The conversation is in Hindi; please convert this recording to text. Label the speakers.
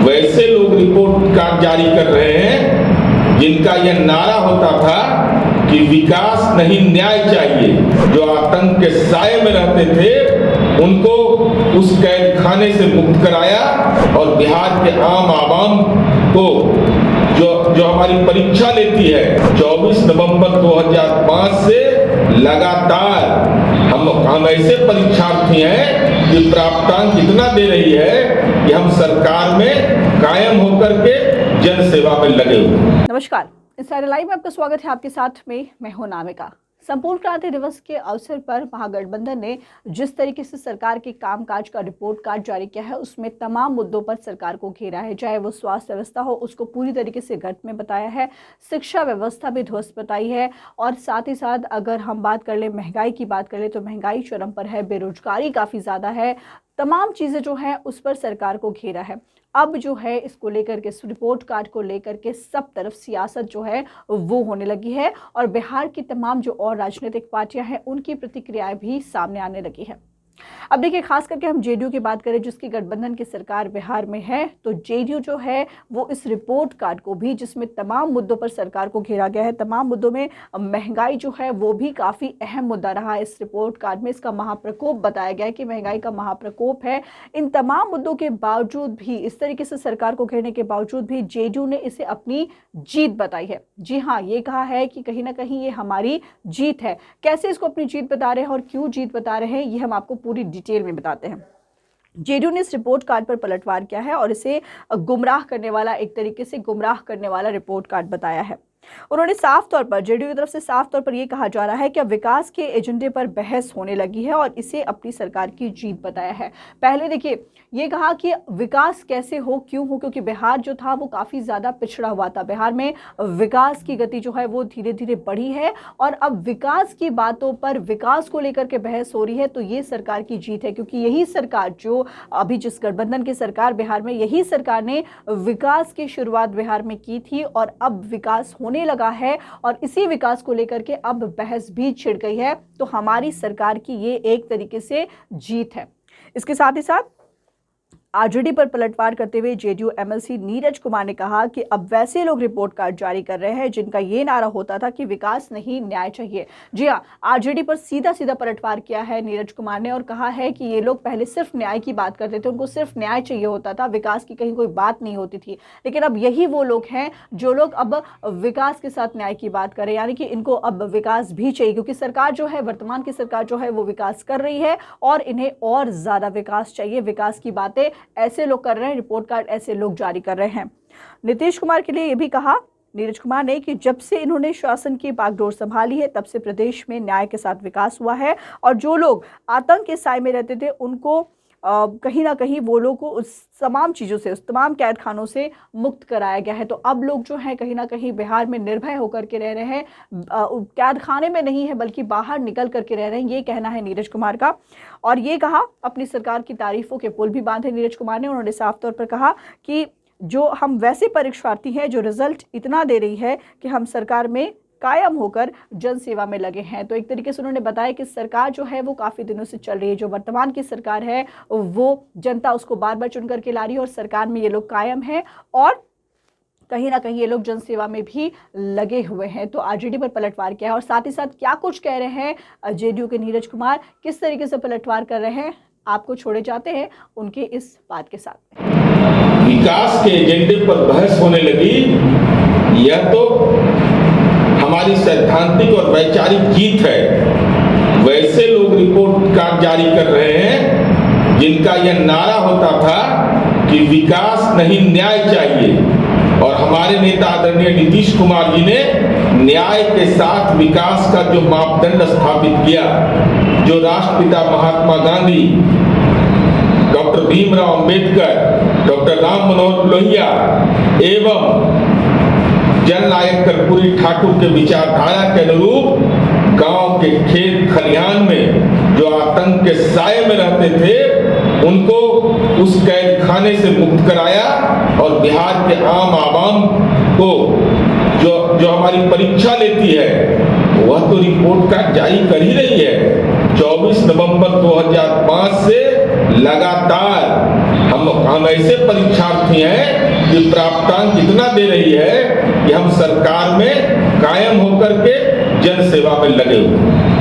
Speaker 1: वैसे लोग रिपोर्ट कार्ड जारी कर रहे हैं जिनका यह नारा होता था कि विकास नहीं न्याय चाहिए। जो आतंक के साए में रहते थे उनको उस कैद खाने से मुक्त कराया और बिहार के आम आवाम को जो हमारी परीक्षा लेती है 24 नवंबर 2005 से लगातार हम ऐसे परीक्षार्थी हैं कि प्राप्तांक इतना दे रही है कि हम सरकार में कायम होकर के जन सेवा में लगे हुए।
Speaker 2: नमस्कार, इंसाइडर लाइव में आपका स्वागत है। आपके साथ में मैं हूं नामिका। संपूर्ण क्रांति दिवस के अवसर पर महागठबंधन ने जिस तरीके से सरकार के कामकाज का रिपोर्ट कार्ड जारी किया है उसमें तमाम मुद्दों पर सरकार को घेरा है। चाहे वो स्वास्थ्य व्यवस्था हो उसको पूरी तरीके से घट में बताया है, शिक्षा व्यवस्था भी ध्वस्त बताई है और साथ ही साथ अगर हम बात कर ले महंगाई की बात कर ले तो महंगाई चरम पर है, बेरोजगारी काफ़ी ज़्यादा है। तमाम चीज़ें जो हैं उस पर सरकार को घेरा है। अब जो है इसको लेकर के, इस रिपोर्ट कार्ड को लेकर के सब तरफ सियासत जो है वो होने लगी है और बिहार की तमाम जो और राजनीतिक पार्टियां हैं उनकी प्रतिक्रियाएं भी सामने आने लगी है। अब देखिए, खास करके हम जेडीयू की बात करें जिसकी गठबंधन की सरकार बिहार में है, तो जेडीयू जो है वो इस रिपोर्ट कार्ड को भी, जिसमें तमाम मुद्दों पर सरकार को घेरा गया है, तमाम मुद्दों में महंगाई जो है वो भी काफ़ी अहम मुद्दा रहा है। इस रिपोर्ट कार्ड में इसका महाप्रकोप बताया गया है कि महंगाई का महाप्रकोप है। इन तमाम मुद्दों के बावजूद भी, इस तरीके से सरकार को घेरने के बावजूद भी जेडीयू ने इसे अपनी जीत बताई है। जी हाँ, ये कहा है कि कहीं ना कहीं ये हमारी जीत है। कैसे इसको अपनी जीत बता रहे हैं और क्यों जीत बता रहे हैं, ये हम आपको पूरी डिटेल में बताते हैं। जेडीयू ने इस रिपोर्ट कार्ड पर पलटवार किया है और इसे गुमराह करने वाला, एक तरीके से गुमराह करने वाला रिपोर्ट कार्ड बताया है। उन्होंने साफ तौर पर, जेडीयू की तरफ से साफ तौर पर यह कहा जा रहा है कि अब विकास के एजेंडे पर बहस होने लगी है और इसे अपनी सरकार की जीत बताया है। पहले देखिए, ये कहा कि विकास कैसे हो, क्यों हो, क्योंकि बिहार जो था वो काफ़ी ज़्यादा पिछड़ा हुआ था। बिहार में विकास की गति जो है वो धीरे धीरे बढ़ी है और अब विकास की बातों पर, विकास को लेकर के बहस हो रही है, तो ये सरकार की जीत है। क्योंकि यही सरकार, जो अभी जिस गठबंधन की सरकार बिहार में, यही सरकार ने विकास की शुरुआत बिहार में की थी और अब विकास होने लगा है और इसी विकास को लेकर के अब बहस भी छिड़ गई है। तो हमारी सरकार की ये एक तरीके से जीत है। इसके साथ ही साथ आरजेडी पर पलटवार करते हुए जेडीयू एमएलसी नीरज कुमार ने कहा कि अब वैसे लोग रिपोर्ट कार्ड जारी कर रहे हैं जिनका ये नारा होता था कि विकास नहीं न्याय चाहिए। जी हाँ, आरजेडी पर सीधा सीधा पलटवार किया है नीरज कुमार ने और कहा है कि ये लोग पहले सिर्फ न्याय की बात करते थे, उनको सिर्फ न्याय चाहिए होता था, विकास की कहीं कोई बात नहीं होती थी। लेकिन अब यही वो लोग हैं जो लोग अब विकास के साथ न्याय की बात करें, यानी कि इनको अब विकास भी चाहिए क्योंकि सरकार जो है, वर्तमान की सरकार जो है वो विकास कर रही है और इन्हें और ज़्यादा विकास चाहिए। विकास की बातें ऐसे लोग कर रहे हैं, रिपोर्ट कार्ड ऐसे लोग जारी कर रहे हैं। नीतीश कुमार के लिए ये भी कहा नीरज कुमार ने कि जब से इन्होंने शासन की बागडोर संभाली है तब से प्रदेश में न्याय के साथ विकास हुआ है और जो लोग आतंक के साए में रहते थे उनको कहीं ना कहीं वो लोग को उस तमाम चीज़ों से, उस तमाम कैद खानों से मुक्त कराया गया है। तो अब लोग जो हैं कहीं ना कहीं बिहार में निर्भय होकर के रह रहे हैं, कैद खाने में नहीं है बल्कि बाहर निकल करके रह रहे हैं, ये कहना है नीरज कुमार का। और ये कहा, अपनी सरकार की तारीफों के पुल भी बांधे नीरज कुमार ने। उन्होंने साफ तौर पर कहा कि जो हम वैसे परीक्षार्थी हैं जो रिजल्ट इतना दे रही है कि हम सरकार में कायम होकर जन सेवा में लगे हैं। तो एक तरीके से उन्होंने बताया कि सरकार जो है वो काफ़ी दिनों से चल रही है, जो वर्तमान की सरकार है वो जनता उसको बार बार चुन करके ला रही है और सरकार में ये लोग कायम हैं और कहीं ना कहीं ये लोग जन सेवा में भी लगे हुए हैं। तो आरजेडी पर पलटवार किया है और साथ ही साथ क्या कुछ कह रहे हैं जेडीयू के नीरज कुमार, किस तरीके से पलटवार कर रहे हैं, आपको छोड़े जाते हैं उनके इस बात के साथ।
Speaker 1: विकास के एजेंडे पर बहस होने लगी, यह तो हमारी सैद्धांतिक और वैचारिक जीत है। वैसे लोग रिपोर्ट कार्ड जारी कर रहे हैं जिनका यह नारा होता था कि विकास नहीं न्याय चाहिए और हमारे नेता आदरणीय नीतीश कुमार जी ने न्याय के साथ विकास का जो मापदंड स्थापित किया, जो राष्ट्रपिता महात्मा गांधी, डॉक्टर भीमराव अंबेडकर, डॉक्टर राम मनोहर लोहिया एवं जननायक कर्पूरी ठाकुर के विचारधारा के अनुरूप गांव के खेत खलिहान में जो आतंक के साए में रहते थे उनको उस कैद खाने से मुक्त कराया और बिहार के आम आवाम को जो हमारी परीक्षा लेती है वह तो रिपोर्ट कार्ड जारी कर ही रही है। 24 नवंबर 2005 से लगातार हम ऐसे परीक्षार्थी हैं कि प्राप्तांक इतना दे रही है कि हम सरकार में कायम होकर के जन सेवा में लगे हुए हैं।